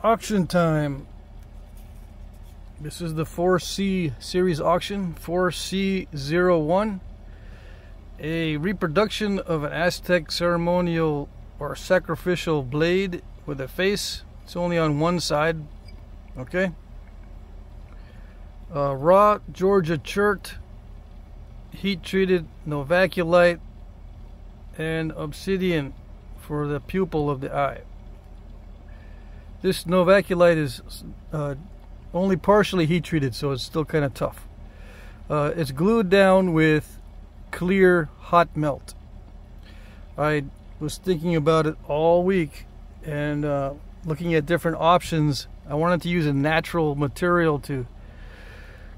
Auction time. This is the 4C series auction, 4C01, a reproduction of an Aztec ceremonial or sacrificial blade with a face. It's only on one side, okay? Raw Georgia chert, heat treated novaculite, and obsidian for the pupil of the eye. This novaculite is only partially heat treated, so it's still kind of tough. It's glued down with clear hot melt. I was thinking about it all week and looking at different options. I wanted to use a natural material to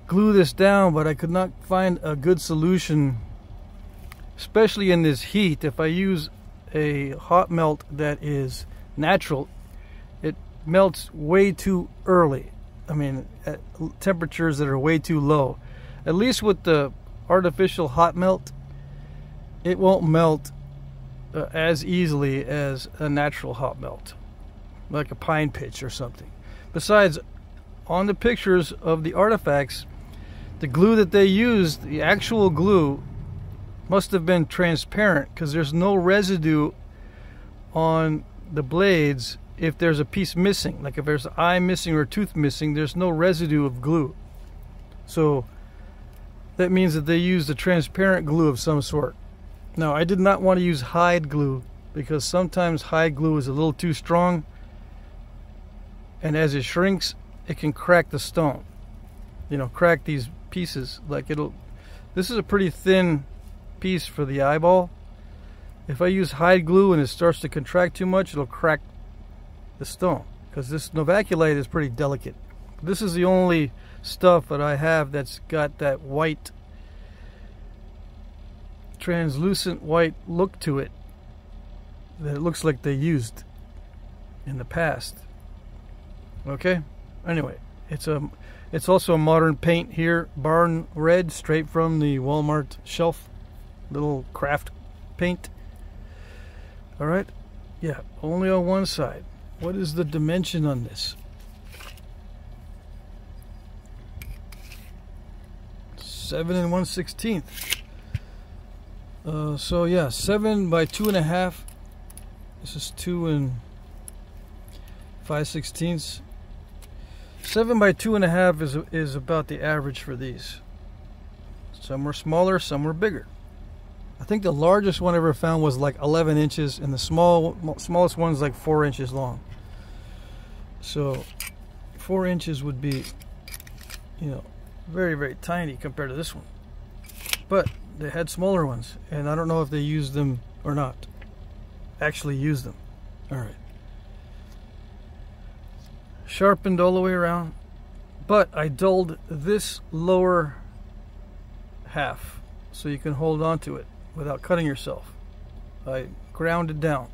glue this down, but I could not find a good solution, especially in this heat. If I use a hot melt that is natural, it melts way too early. I mean, at temperatures that are way too low. At least with the artificial hot melt, it won't melt as easily as a natural hot melt, like a pine pitch or something. Besides, on the pictures of the artifacts, the glue that they used, the actual glue, must have been transparent, because there's no residue on the blades. If there's a piece missing, like if there's an eye missing or a tooth missing, there's no residue of glue. So that means that they used a transparent glue of some sort. Now, I did not want to use hide glue, because sometimes hide glue is a little too strong, and as it shrinks, it can crack the stone. You know, crack these pieces. Like this is a pretty thin piece for the eyeball. If I use hide glue and it starts to contract too much, it'll crack the stone, because this novaculite is pretty delicate. This is the only stuff that I have that's got that white, translucent white look to it, that it looks like they used in the past. Okay, anyway, it's also a modern paint here, Barn Red, straight from the Walmart shelf, little craft paint. All right, yeah, only on one side. What is the dimension on this? 7 1/16. So yeah, 7 by 2.5. This is 2 5/16. 7 by 2.5 is about the average for these. Some were smaller, some were bigger. I think the largest one I ever found was like 11 inches, and the smallest one's like 4 inches long. So 4 inches would be, you know, very, very tiny compared to this one. But they had smaller ones, and I don't know if they used them or not. Actually used them. All right. Sharpened all the way around, but I dulled this lower half so you can hold on to it without cutting yourself. I ground it down.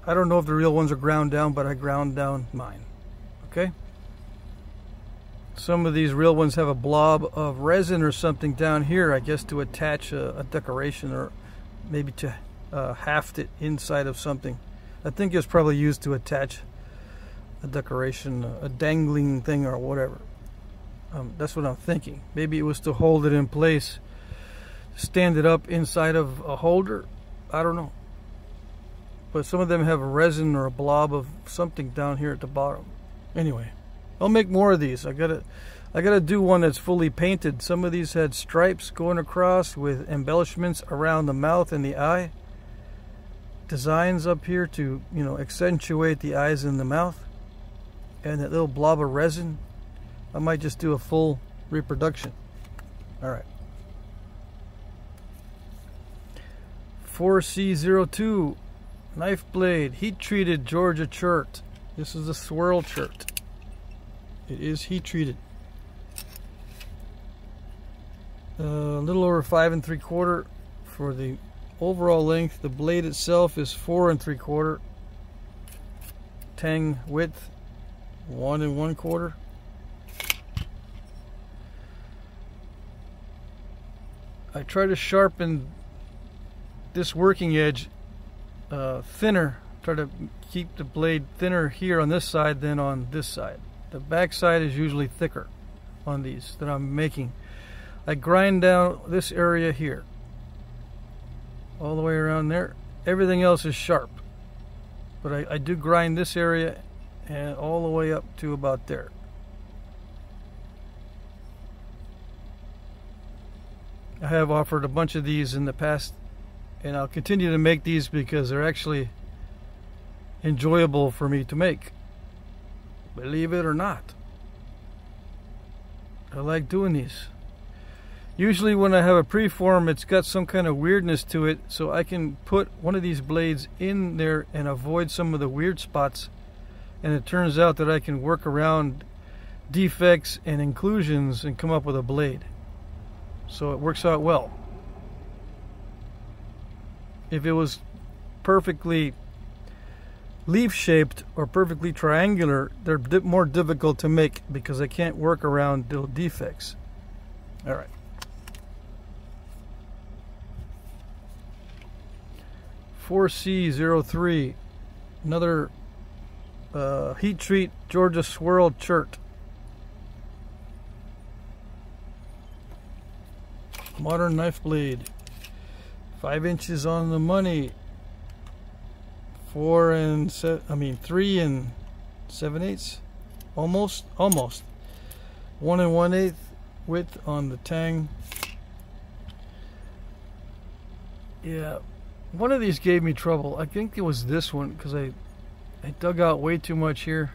I don't know if the real ones are ground down, but I ground down mine. Okay? Some of these real ones have a blob of resin or something down here, I guess to attach a decoration, or maybe to haft it inside of something. I think it's probably used to attach a decoration, a dangling thing or whatever. That's what I'm thinking. Maybe it was to hold it in place, stand it up inside of a holder. I don't know. But some of them have a resin or a blob of something down here at the bottom. Anyway, I'll make more of these. I gotta do one that's fully painted. Some of these had stripes going across with embellishments around the mouth and the eye. Designs up here to, you know, accentuate the eyes and the mouth. And that little blob of resin. I might just do a full reproduction. All right. 4C02 knife blade, heat treated Georgia chert. This is the swirl chert. It is heat treated. A little over 5 3/4 for the overall length. The blade itself is 4 3/4. Tang width 1 1/4. I try to sharpen this working edge thinner try to keep the blade thinner here on this side than on this side. The back side is usually thicker on these that I'm making. I grind down this area here all the way around there. Everything else is sharp, but I do grind this area and all the way up to about there. I have offered a bunch of these in the past, and I'll continue to make these because they're actually enjoyable for me to make, believe it or not. I like doing these. Usually when I have a preform, it's got some kind of weirdness to it, so I can put one of these blades in there and avoid some of the weird spots, and it turns out that I can work around defects and inclusions and come up with a blade. So it works out well. If it was perfectly leaf-shaped or perfectly triangular, they're more difficult to make because I can't work around the defects. All right. 4C03, another heat treat Georgia swirl chert. Modern knife blade, 5 inches on the money. 3 and 7/8, almost 1 1/8 width on the tang. Yeah, one of these gave me trouble. I think it was this one because I dug out way too much here.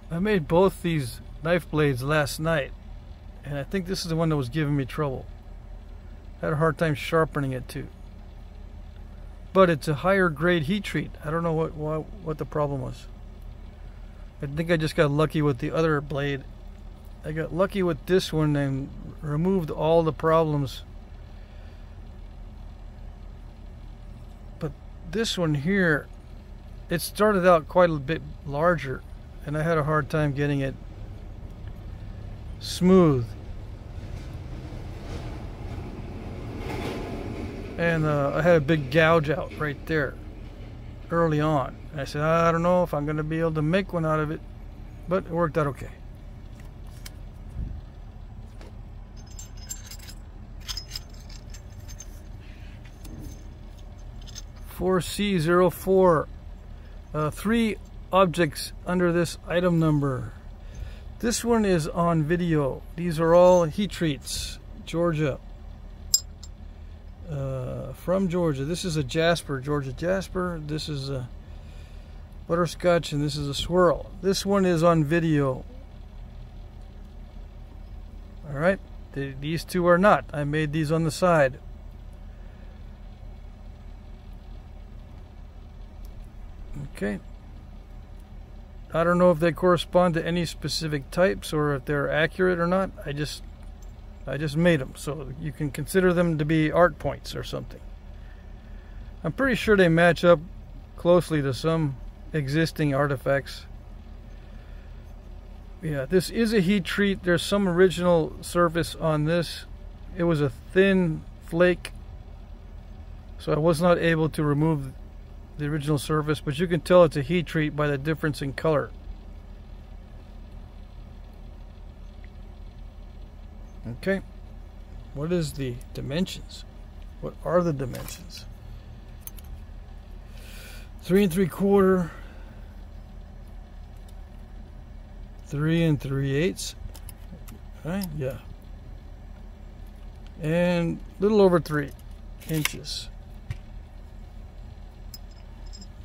I made both these knife blades last night, and I think this is the one that was giving me trouble. I had a hard time sharpening it too. But it's a higher grade heat treat. I don't know what the problem was. I think I just got lucky with the other blade. I got lucky with this one and removed all the problems. But this one here, it started out quite a bit larger, and I had a hard time getting it smooth. And I had a big gouge out right there early on. And I said, I don't know if I'm going to be able to make one out of it, but it worked out okay. (4C04), 3 objects under this item number. This one is on video. These are all heat treats, Georgia. From Georgia. This is a Jasper, Georgia Jasper. This is a butterscotch, and this is a swirl. This one is on video. All right, these two are not. I made these on the side. Okay. I don't know if they correspond to any specific types or if they're accurate or not. I just made them, so you can consider them to be art points or something. I'm pretty sure they match up closely to some existing artifacts. Yeah, this is a heat treat. There's some original surface on this. It was a thin flake, so I was not able to remove the original surface, but you can tell it's a heat treat by the difference in color. Okay, what is the dimensions? What are the dimensions? 3 3/4, 3 3/8. Right? Yeah. And a little over 3 inches.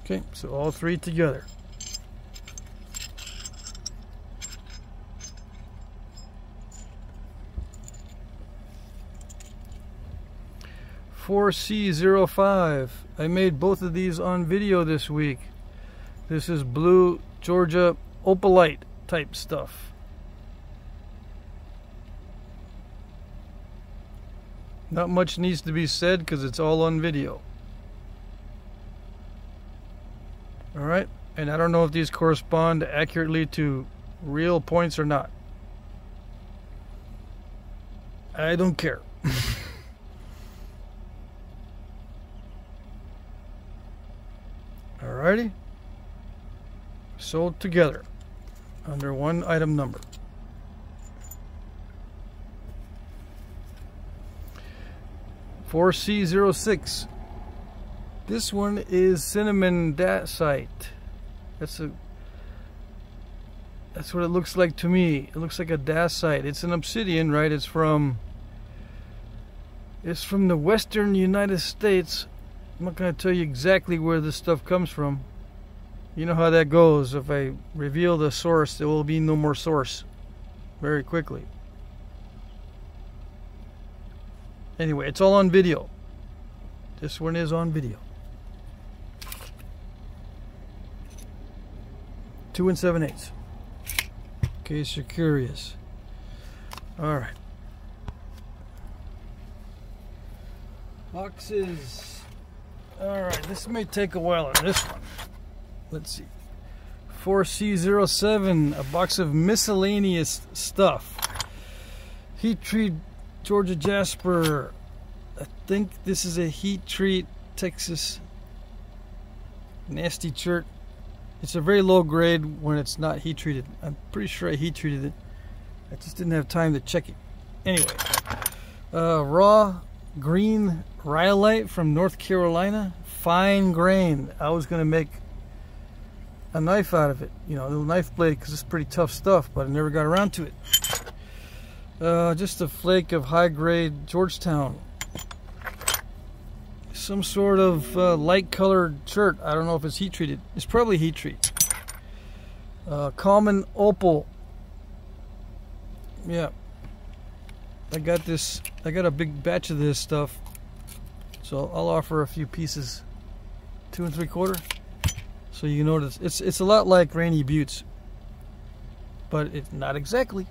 Okay, so all 3 together. (4C05). I made both of these on video this week. This is blue Georgia opalite type stuff. Not much needs to be said because it's all on video. Alright, and I don't know if these correspond accurately to real points or not. I don't care. Alrighty? Sold together under one item number. (4C06). This one is cinnamon dacite. That's what it looks like to me. It looks like a dacite. It's an obsidian, right? It's from the western United States. I'm not going to tell you exactly where this stuff comes from. You know how that goes. If I reveal the source, there will be no more source very quickly. Anyway, it's all on video. This one is on video. 2 7/8. In case you're curious. Alright. Boxes. Alright, this may take a while on this one. Let's see. 4C07, a box of miscellaneous stuff. Heat treat Georgia Jasper. I think this is a heat treat Texas nasty chert. It's a very low grade when it's not heat treated. I'm pretty sure I heat treated it. I just didn't have time to check it. Anyway, raw green rhyolite from North Carolina, fine grain. I was going to make a knife out of it, you know, a little knife blade, because it's pretty tough stuff, but I never got around to it. Just a flake of high grade Georgetown. Some sort of light colored shirt. I don't know if it's heat treated. It's probably heat treat. Common opal. Yeah. I got this. I got a big batch of this stuff. So I'll offer a few pieces. 2 3/4. So you notice it's a lot like Rainy Buttes, but it's not exactly.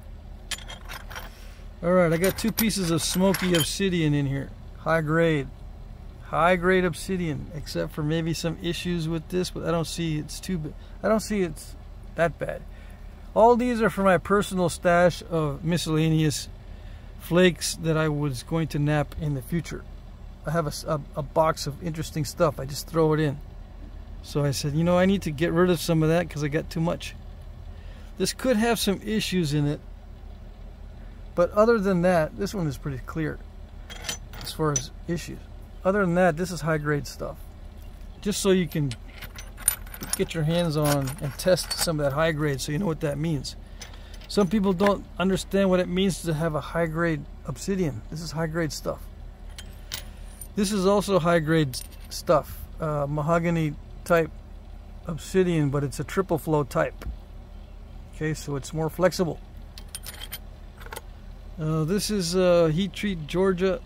All right, I got 2 pieces of smoky obsidian in here. High grade obsidian, except for maybe some issues with this, but I don't see it's that bad. All these are for my personal stash of miscellaneous flakes that I was going to nap in the future. I have a box of interesting stuff. I just throw it in. So I said, you know, I need to get rid of some of that because I got too much. This could have some issues in it, but other than that, this one is pretty clear as far as issues. Other than that, this is high grade stuff. Just so you can get your hands on and test some of that high grade so you know what that means. Some people don't understand what it means to have a high grade obsidian. This is high grade stuff. This is also high grade stuff. Mahogany type obsidian, but it's a triple flow type. Okay, so it's more flexible. This is heat treat Georgia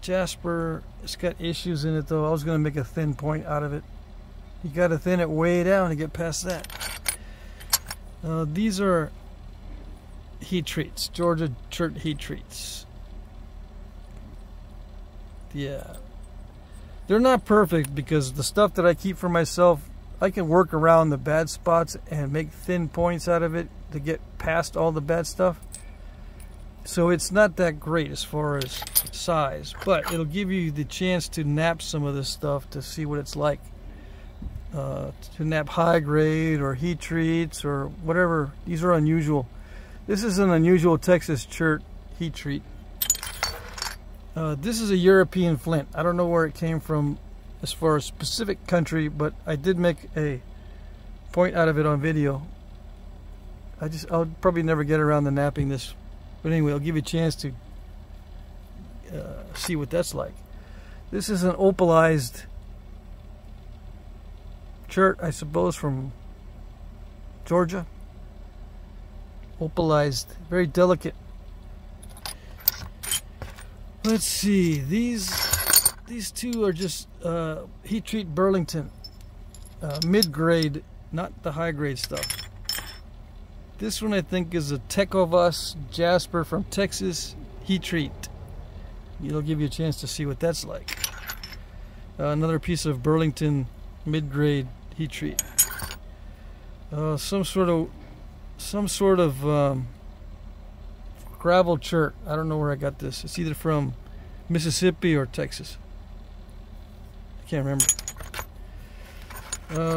Jasper. It's got issues in it though. I was going to make a thin point out of it. You got to thin it way down to get past that. These are heat treats, Georgia chert heat treats. Yeah, they're not perfect because the stuff that I keep for myself, I can work around the bad spots and make thin points out of it to get past all the bad stuff. So it's not that great as far as size, but it'll give you the chance to nap some of this stuff to see what it's like. To nap high grade or heat treats or whatever. These are unusual. This is an unusual Texas chert heat treat. This is a European flint. I don't know where it came from as far as specific country, but I did make a point out of it on video. I'll probably never get around to napping this, but anyway, I'll give you a chance to see what that's like. This is an opalized chert, I suppose, from Georgia. Opalized, very delicate. Let's see, these two are just heat treat Burlington, mid-grade, not the high-grade stuff. This one I think is a Tecovas Jasper from Texas heat treat. It'll give you a chance to see what that's like. Another piece of Burlington mid-grade heat treat. Some sort of gravel chert. I don't know where I got this. It's either from Mississippi or Texas. I can't remember.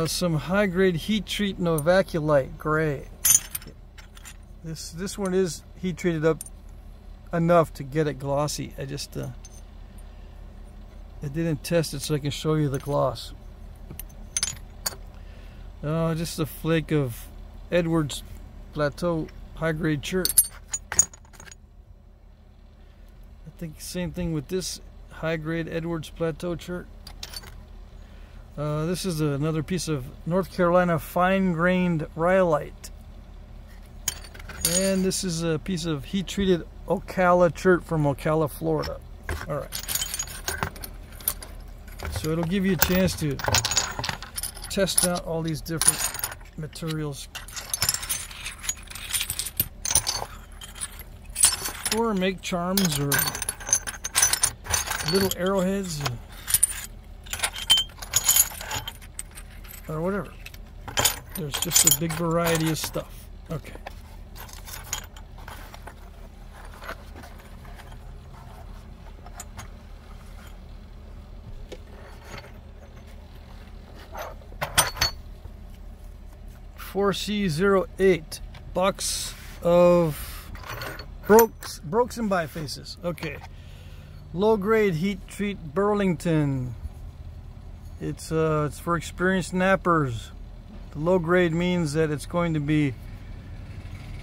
Some high-grade heat treat Novaculite gray. This one is heat treated up enough to get it glossy. I just I didn't test it so I can show you the gloss. Just a flake of Edwards Plateau high-grade chert. I think same thing with this high-grade Edwards Plateau chert. This is another piece of North Carolina fine-grained rhyolite. And this is a piece of heat-treated Ocala chert from Ocala, Florida. Alright. So it'll give you a chance to test out all these different materials. Or make charms or little arrowheads. Or whatever. There's just a big variety of stuff. Okay. (4C08) box of Brooks and bifaces. Okay. Low grade heat treat Burlington. It's for experienced nappers. The low grade means that it's going to be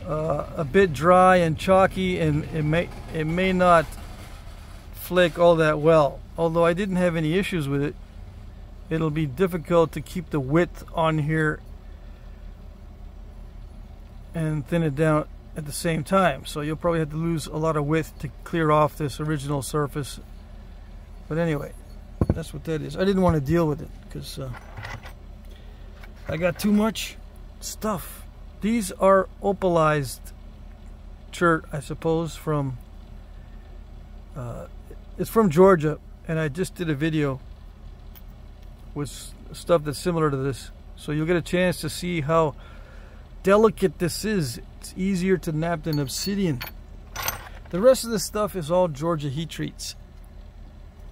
a bit dry and chalky, and it may not flake all that well. Although I didn't have any issues with it, it'll be difficult to keep the width on here and thin it down at the same time. So you'll probably have to lose a lot of width to clear off this original surface. But anyway, that's what that is. I didn't want to deal with it because I got too much stuff. These are opalized chert, I suppose, from it's from Georgia, and I just did a video with stuff that's similar to this, so you'll get a chance to see how delicate this is. It's easier to nap than obsidian. The rest of the stuff is all Georgia heat treats,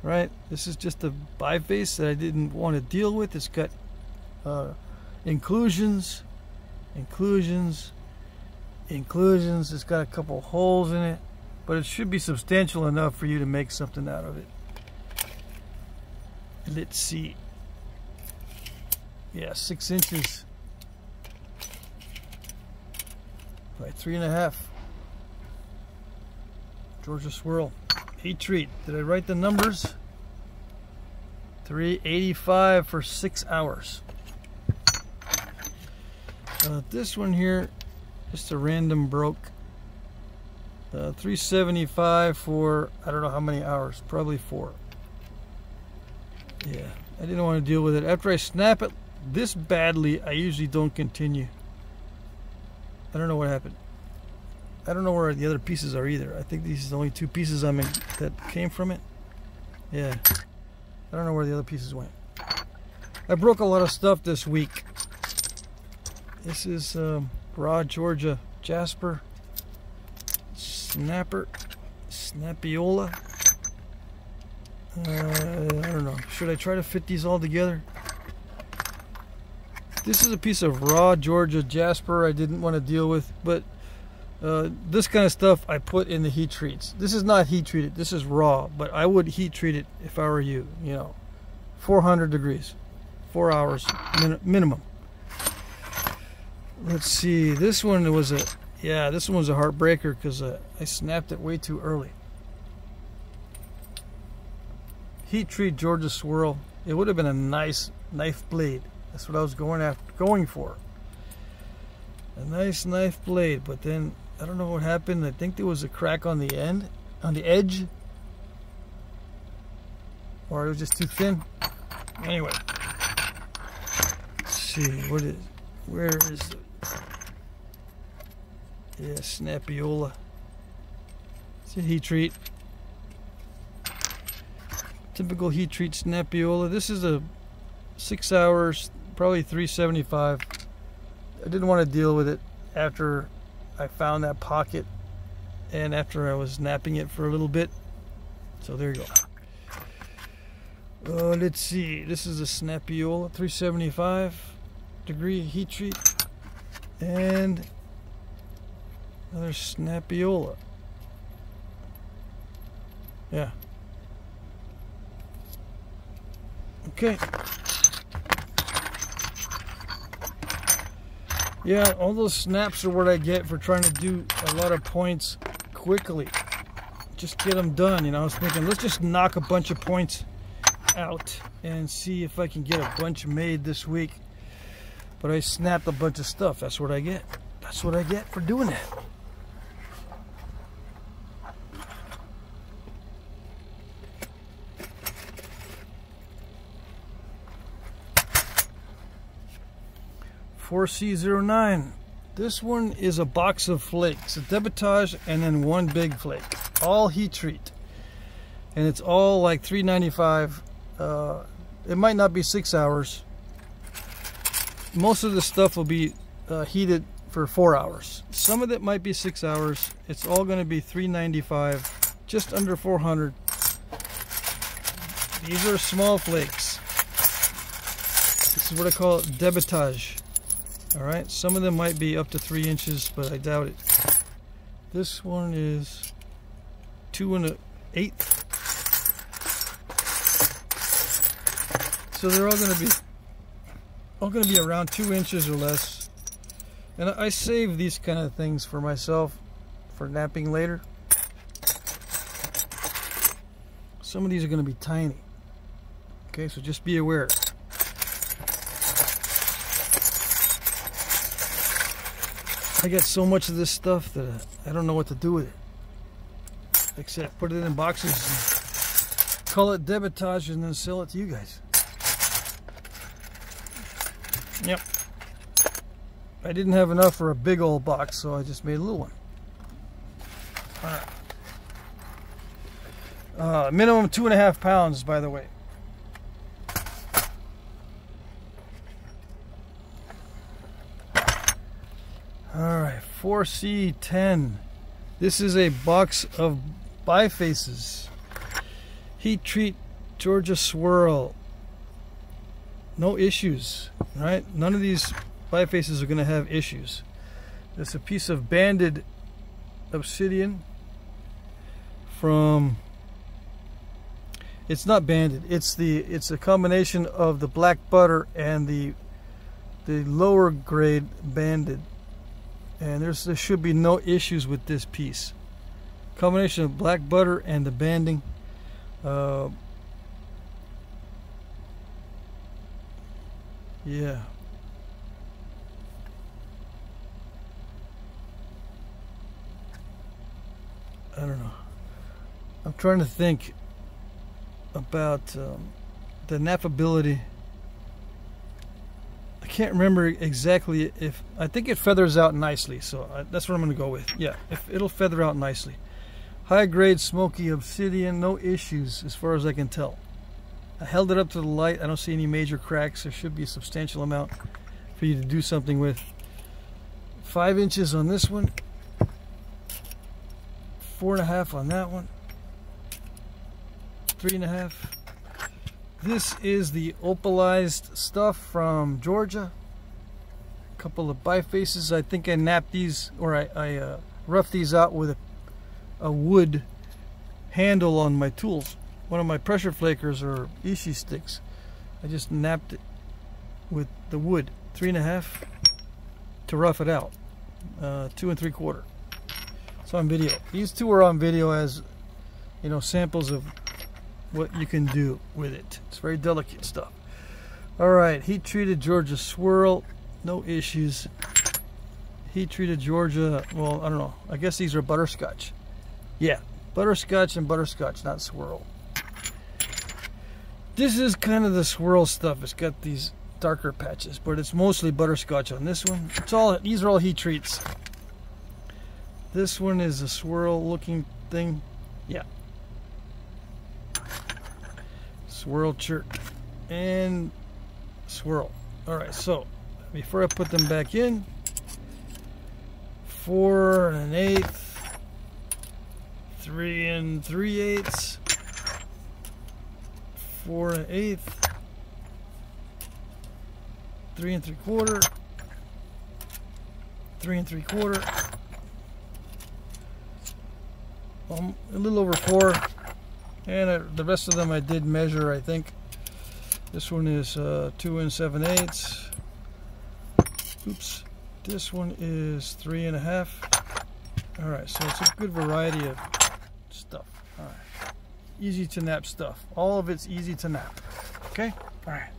right? This is just a biface that I didn't want to deal with. It's got inclusions. It's got a couple holes in it, but it should be substantial enough for you to make something out of it. Let's see. Yeah, 6 inches by 3.5. Georgia Swirl heat treat. Did I write the numbers? $3.85 for 6 hours. This one here, just a random broke. $3.75 for I don't know how many hours, probably 4. Yeah, I didn't want to deal with it. After I snap it this badly, I usually don't continue. I don't know what happened. I don't know where the other pieces are either. I think these are the only 2 pieces I'm in that came from it. Yeah, I don't know where the other pieces went. I broke a lot of stuff this week. This is raw Georgia Jasper Snapper Snappiola. I don't know. Should I try to fit these all together? This is a piece of raw Georgia Jasper I didn't want to deal with, but this kind of stuff I put in the heat treats. This is not heat treated. This is raw, but I would heat treat it if I were you. You know, 400 degrees, 4 hours minimum. Let's see. This one was a heartbreaker because I snapped it way too early. Heat treat Georgia Swirl. It would have been a nice knife blade. That's what I was going for. A nice knife blade, but then I don't know what happened. I think there was a crack on the end, on the edge, or it was just too thin. Anyway, let's see where is the Snappiola. It's a heat treat. Typical heat treat Snappiola. This is a 6 hours, probably $3.75. I didn't want to deal with it after I found that pocket and after I was napping it for a little bit. So there you go. Let's see. This is a Snapiola 375 degree heat treat. And another Snapiola. Yeah. Okay. Yeah, all those snaps are what I get for trying to do a lot of points quickly. Just get them done, you know. I was thinking, let's just knock a bunch of points out and see if I can get a bunch made this week. But I snapped a bunch of stuff. That's what I get. That's what I get for doing that. C09. This one is a box of flakes, a debitage, and then one big flake, all heat treat, and it's all like $3.95. It might not be 6 hours. Most of the stuff will be heated for 4 hours. Some of it might be 6 hours. It's all going to be $3.95, just under 400. These are small flakes. This is what I call debitage. All right, some of them might be up to 3 inches, but I doubt it. This one is 2 1/8. So they're all going to be around 2 inches or less. And I save these kind of things for myself for napping later. Some of these are going to be tiny. Okay, so just be aware. I got so much of this stuff that I don't know what to do with it, except put it in boxes and call it debitage and then sell it to you guys. Yep. I didn't have enough for a big old box, so I just made a little one. All right. Minimum 2.5 pounds, by the way. Alright, 4C10. This is a box of bifaces. Heat treat Georgia swirl. No issues, right? None of these bifaces are going to have issues. It's a piece of banded obsidian from... It's not banded. It's a combination of the black butter and the lower grade banded. And there should be no issues with this piece. Combination of black butter and the banding. Yeah. I don't know. I'm trying to think about the nappability. I can't remember exactly if... I think it feathers out nicely, so that's what I'm going to go with. Yeah, it'll feather out nicely. High grade smoky obsidian, no issues as far as I can tell. I held it up to the light. I don't see any major cracks. There should be a substantial amount for you to do something with. 5 inches on this one. 4.5 on that one. 3.5. This is the opalized stuff from Georgia. A couple of bifaces. I think I napped these, or I roughed these out with a wood handle on my tools. One of my pressure flakers or Ishi sticks. I just napped it with the wood. 3.5 to rough it out. 2 3/4. It's on video. These two are on video as, you know, samples of what you can do with it. It's very delicate stuff. Alright, heat treated Georgia swirl, no issues. Heat treated Georgia, well, I don't know, I guess these are butterscotch. Yeah, butterscotch and butterscotch, not swirl. This is kind of the swirl stuff. It's got these darker patches, but it's mostly butterscotch on this one. These are all heat treats. This one is a swirl looking thing. Yeah. Swirl chert and swirl. Alright, so before I put them back in, 4 1/8, 3 3/8, 4 1/8, 3 3/4, 3 3/4, a little over 4, and the rest of them I did measure. I think this one is 2 7/8. Oops, this one is 3 1/2. All right, so it's a good variety of stuff. All right, easy to nap stuff. All of it's easy to nap. Okay, all right.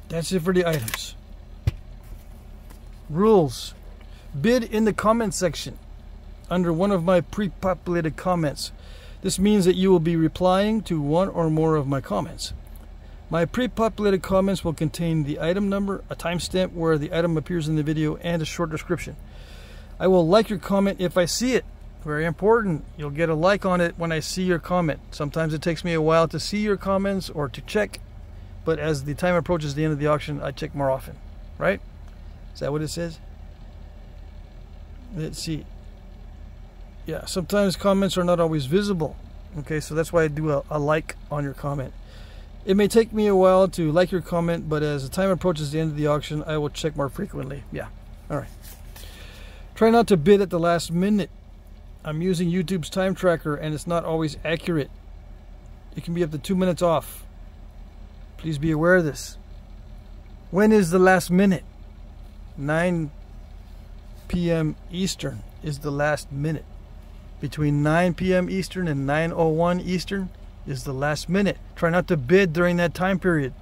That's it for the items. Rules. Bid in the comment section under one of my pre-populated comments. This means that you will be replying to one or more of my comments. My pre-populated comments will contain the item number, a timestamp where the item appears in the video, and a short description. I will like your comment if I see it. Very important. You'll get a like on it when I see your comment. Sometimes it takes me a while to see your comments or to check, but as the time approaches the end of the auction, I check more often. Right? Is that what it says? Let's see. Yeah, sometimes comments are not always visible. Okay, so that's why I do a like on your comment. It may take me a while to like your comment, but as the time approaches the end of the auction, I will check more frequently. Yeah, all right. Try not to bid at the last minute. I'm using YouTube's time tracker, and it's not always accurate. It can be up to 2 minutes off. Please be aware of this. When is the last minute? 9 p.m. Eastern is the last minute. Between 9 p.m. Eastern and 9:01 Eastern is the last minute. Try not to bid during that time period.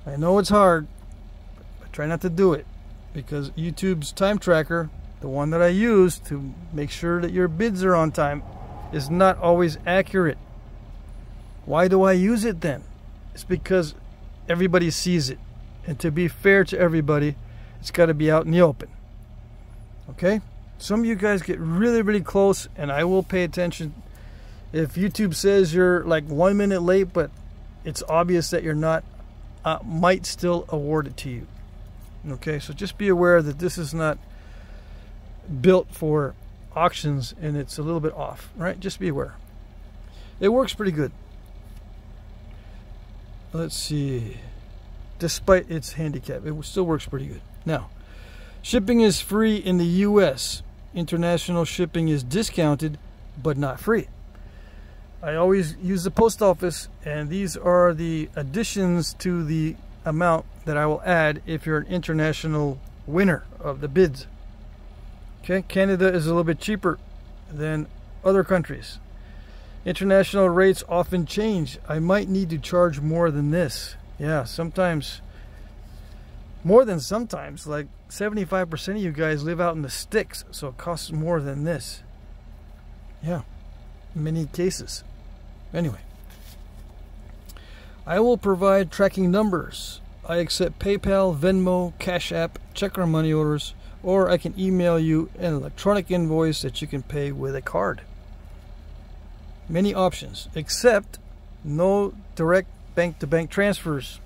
I know it's hard, but try not to do it, because YouTube's time tracker, the one that I use to make sure that your bids are on time, is not always accurate. Why do I use it then? It's because everybody sees it, and to be fair to everybody, it's got to be out in the open. Okay? Some of you guys get really, really close, and I will pay attention. If YouTube says you're like 1 minute late, but it's obvious that you're not, might still award it to you. Okay, so just be aware that this is not built for auctions, and it's a little bit off, right? Just be aware. It works pretty good. Let's see. Despite its handicap, it still works pretty good. Now, shipping is free in the US. International shipping is discounted, but not free. I always use the post office, and these are the additions to the amount that I will add if you're an international winner of the bids. Okay, Canada is a little bit cheaper than other countries. International rates often change. I might need to charge more than this. Yeah, sometimes, more than sometimes, like 75% of you guys live out in the sticks, so it costs more than this. Yeah, in many cases. Anyway, I will provide tracking numbers. I accept PayPal, Venmo, Cash App, check or money orders, or I can email you an electronic invoice that you can pay with a card. Many options, except no direct bank-to-bank transfers.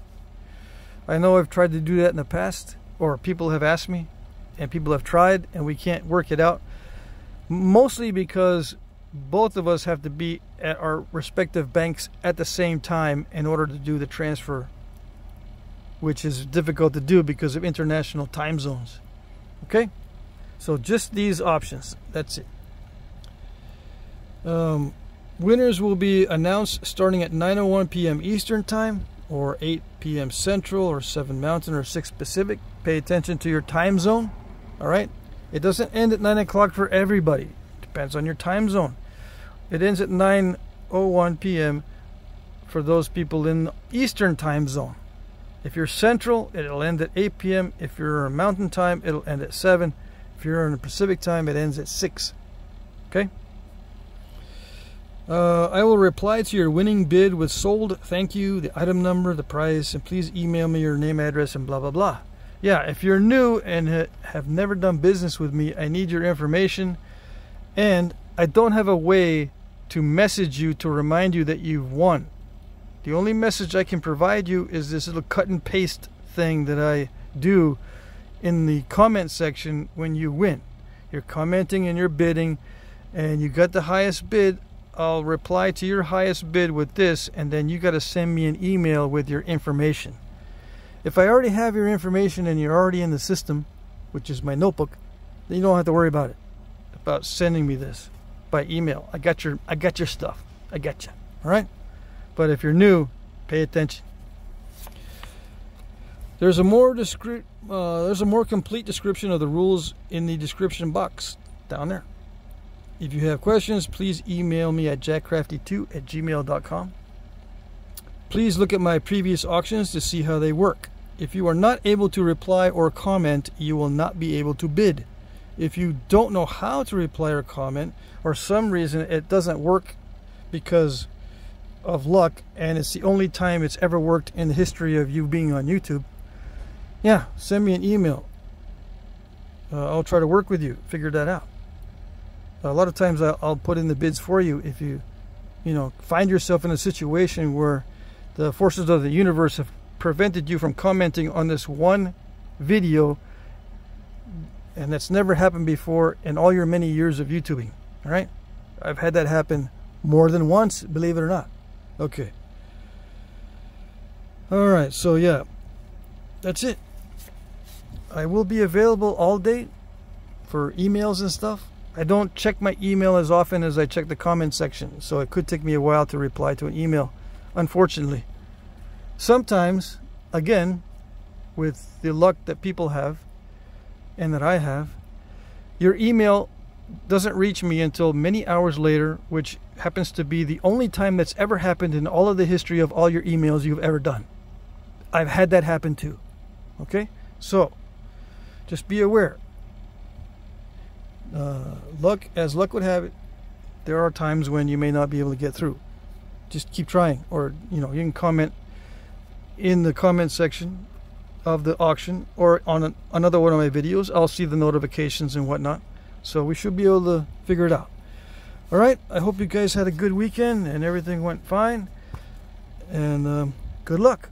I know I've tried to do that in the past, or people have asked me, and people have tried, and we can't work it out. Mostly because both of us have to be at our respective banks at the same time in order to do the transfer, which is difficult to do because of international time zones. Okay, so just these options, that's it. Winners will be announced starting at 9:01 p.m. Eastern time, or 8 p.m. Central, or 7 Mountain, or 6 Pacific. Pay attention to your time zone. All right, it doesn't end at 9 o'clock for everybody. Depends on your time zone. It ends at 9:01 p.m. for those people in the Eastern time zone. If you're Central, it'll end at 8 p.m. If you're in Mountain time, it'll end at 7. If you're in Pacific time, it ends at 6. Okay? I will reply to your winning bid with sold, thank you, the item number, the price, and please email me your name, address, and blah, blah, blah. Yeah, if you're new and have never done business with me, I need your information, and I don't have a way to message you to remind you that you've won. The only message I can provide you is this little cut and paste thing that I do in the comment section when you win. You're commenting and you're bidding, and you got the highest bid, I'll reply to your highest bid with this, and then you got to send me an email with your information. If I already have your information and you're already in the system, which is my notebook, then you don't have to worry about it, about sending me this by email. I got your stuff. I got you. All right? But if you're new, pay attention. There's a more complete description of the rules in the description box down there. If you have questions, please email me at jackcrafty2@gmail.com. Please look at my previous auctions to see how they work. If you are not able to reply or comment, you will not be able to bid. If you don't know how to reply or comment, or some reason it doesn't work because of luck, and it's the only time it's ever worked in the history of you being on YouTube, yeah, send me an email. I'll try to work with you, figure that out. A lot of times I'll put in the bids for you if you find yourself in a situation where the forces of the universe have prevented you from commenting on this one video, and that's never happened before in all your many years of YouTubing. All right, I've had that happen more than once, believe it or not. Okay. All right, so yeah, that's it. I will be available all day for emails and stuff. I don't check my email as often as I check the comment section, so it could take me a while to reply to an email, unfortunately. Sometimes, again, with the luck that people have and that I have, your email doesn't reach me until many hours later, which happens to be the only time that's ever happened in all of the history of all your emails you've ever done. I've had that happen too. Okay? So, just be aware. As luck would have it, there are times when you may not be able to get through. Just keep trying, or you can comment in the comment section of the auction or on another one of my videos. I'll see the notifications and whatnot, so we should be able to figure it out. All right, I hope you guys had a good weekend and everything went fine, and good luck.